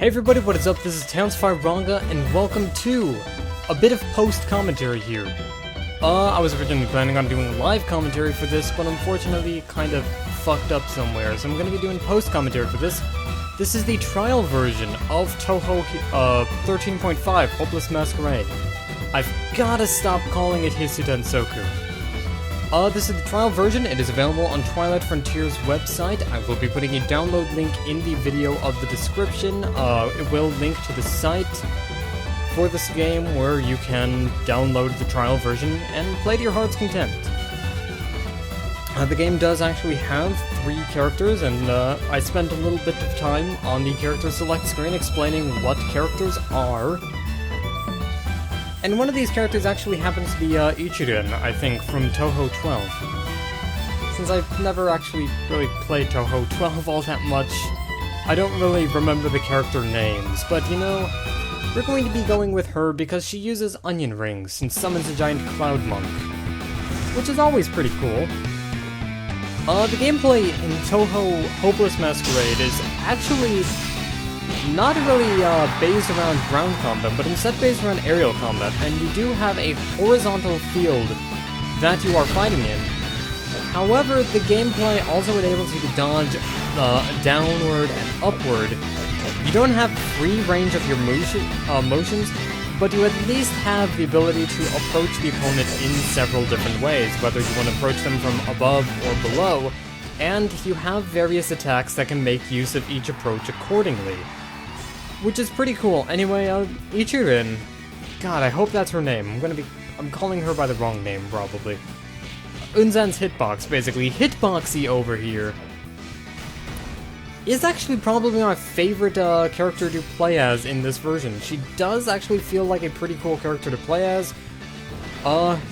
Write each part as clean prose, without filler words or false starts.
Hey everybody, what is up? This is Touhou 13.5 and welcome to a bit of post-commentary here. I was originally planning on doing live commentary for this, but unfortunately kind of fucked up somewhere, so I'm going to be doing post-commentary for this. This is the trial version of Touhou 13.5, Hopeless Masquerade. I've gotta stop calling it Hisu Densoku. This is the trial version. It is available on Twilight Frontier's website. I will be putting a download link in the video of the description. It will link to the site for this game where you can download the trial version and play to your heart's content. The game does actually have 3 characters, and I spent a little bit of time on the character select screen explaining what characters are. And one of these characters actually happens to be Ichirin, I think, from Touhou 12. Since I've never actually really played Touhou 12 all that much, I don't really remember the character names, but you know, we're going to be going with her because she uses onion rings and summons a giant cloud monk, which is always pretty cool. The gameplay in Touhou Hopeless Masquerade is actually not really based around ground combat, but instead based around aerial combat, and you do have a horizontal field that you are fighting in. However, the gameplay also enables you to dodge downward and upward. You don't have free range of your motions, but you at least have the ability to approach the opponent in several different ways, whether you want to approach them from above or below, and you have various attacks that can make use of each approach accordingly. Which is pretty cool. Anyway, Ichirin. God, I hope that's her name. I'm calling her by the wrong name, probably. Unzan's hitbox, basically. Hitboxy over here is actually probably my favorite character to play as in this version. She does actually feel like a pretty cool character to play as.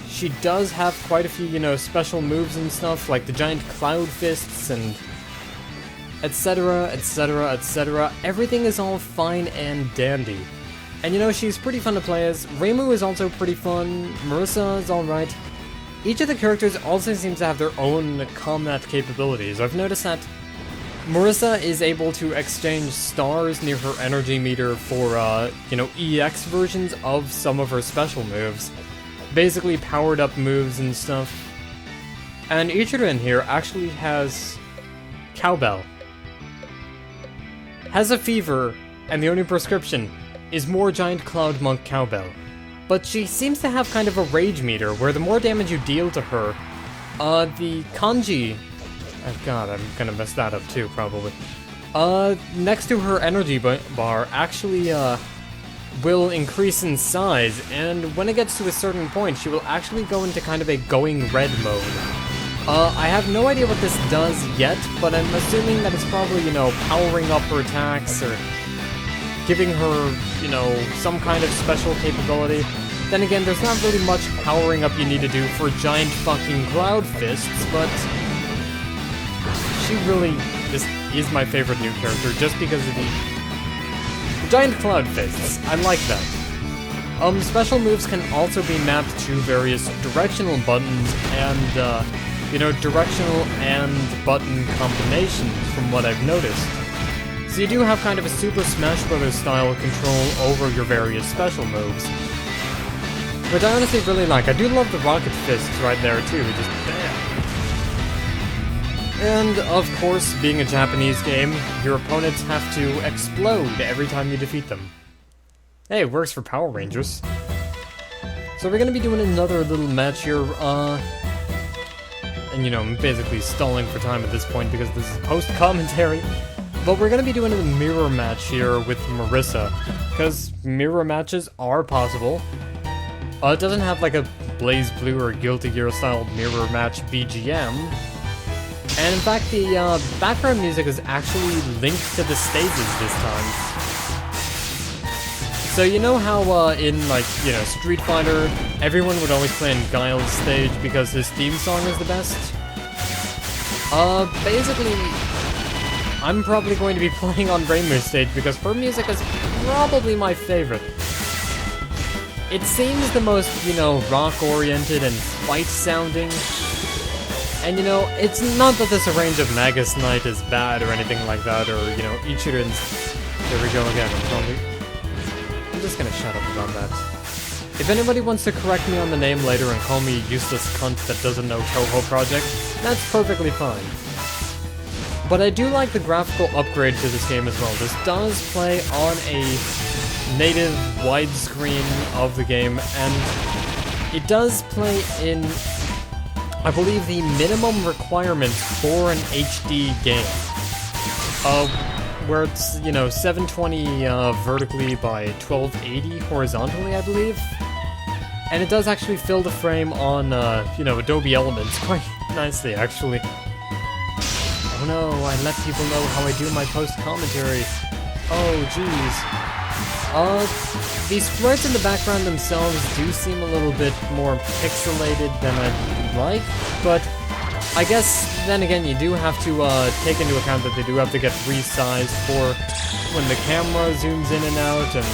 She does have quite a few, you know, special moves and stuff, like the giant cloud fists and etc, etc, etc. Everything is all fine and dandy. And you know, she's pretty fun to play as. Reimu is also pretty fun. Marissa is alright. Each of the characters also seems to have their own combat capabilities. I've noticed that Marissa is able to exchange stars near her energy meter for, you know, EX versions of some of her special moves. Basically powered up moves and stuff. And Ichirin here actually has cowbell. Has a fever, and the only prescription is more giant cloud monk cowbell. But she seems to have kind of a rage meter, where the more damage you deal to her, the kanji... Oh god, I'm gonna mess that up too, probably. Next to her energy bar actually, will increase in size, and when it gets to a certain point, she will actually go into kind of a going red mode. I have no idea what this does yet, but I'm assuming that it's probably, you know, powering up her attacks, or giving her, you know, some kind of special capability. Then again, there's not really much powering up you need to do for giant fucking cloud fists, but she really is my favorite new character, just because of the giant cloud fists. I like that. Special moves can also be mapped to various directional buttons and, you know, directional and button combinations, from what I've noticed. So you do have kind of a Super Smash Bros. Style control over your various special moves, which I honestly really like. I do love the rocket fists right there too, just bam. And of course, being a Japanese game, your opponents have to explode every time you defeat them. Hey, it works for Power Rangers. So we're gonna be doing another little match here, and you know, I'm basically stalling for time at this point because this is post-commentary. But we're gonna be doing a mirror match here with Marissa, because mirror matches are possible. It doesn't have like a Blaze Blue or Guilty Gear style mirror match BGM. And in fact, the background music is actually linked to the stages this time. So you know how in, like, you know, Street Fighter, everyone would always play in Guile's stage because his theme song is the best? Basically, I'm probably going to be playing on Reimu's stage because her music is probably my favorite. It seems the most, you know, rock-oriented and fight-sounding. And you know, it's not that this arrange of Magus Knight is bad or anything like that, or, you know, Ichirin's There we go again. I'm just gonna shut up about that. If anybody wants to correct me on the name later and call me useless cunt that doesn't know Touhou Project, that's perfectly fine. But I do like the graphical upgrade to this game as well. This does play on a native widescreen of the game, and it does play in, I believe, the minimum requirements for an HD game. Where it's, 720 vertically by 1280 horizontally, I believe. And it does actually fill the frame on, Adobe Elements quite nicely, actually. Oh no, I let people know how I do my post-commentary. Oh, jeez. The sprites in the background themselves do seem a little bit more pixelated than I'd like, but I guess, then again, you do have to take into account that they do have to get resized for when the camera zooms in and out, and,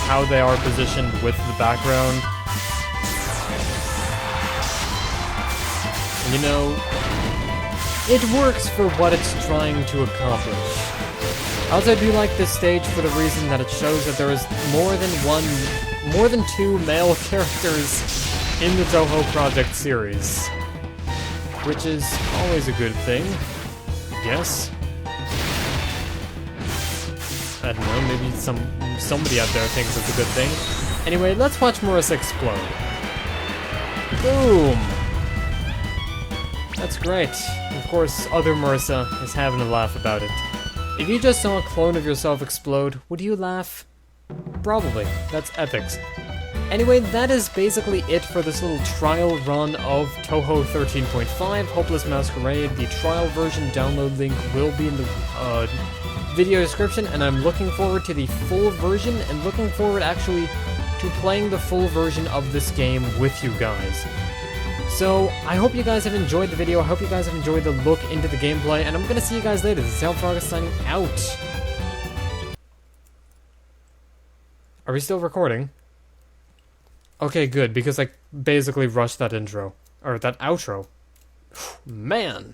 how they are positioned with the background. And, it works for what it's trying to accomplish. Also, I do like this stage for the reason that it shows that there is more than two male characters in the Touhou Project series. Which is always a good thing, I guess. I don't know, maybe somebody out there thinks it's a good thing. Anyway, let's watch Marissa explode. Boom! That's great. Of course, other Marissa is having a laugh about it. If you just saw a clone of yourself explode, would you laugh? Probably. That's ethics. Anyway, that is basically it for this little trial run of Touhou 13.5, Hopeless Masquerade. The trial version download link will be in the video description, and I'm looking forward to the full version, and looking forward actually to playing the full version of this game with you guys. So, I hope you guys have enjoyed the video, I hope you guys have enjoyed the look into the gameplay, and I'm gonna see you guys later. This is Hellfrog signing out. Are we still recording? Okay, good, because I basically rushed that intro. Or that outro. Man!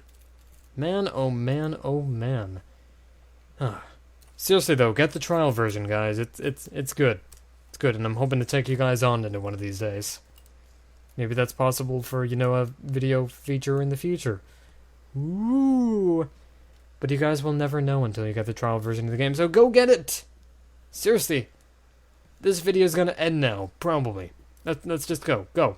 Man, oh man, oh man. Seriously though, get the trial version, guys. It's good. It's good, and I'm hoping to take you guys on into one of these days. Maybe that's possible for, a video feature in the future. Ooh! But you guys will never know until you get the trial version of the game, so go get it! Seriously. This video is gonna end now, probably. Let's just go. Go.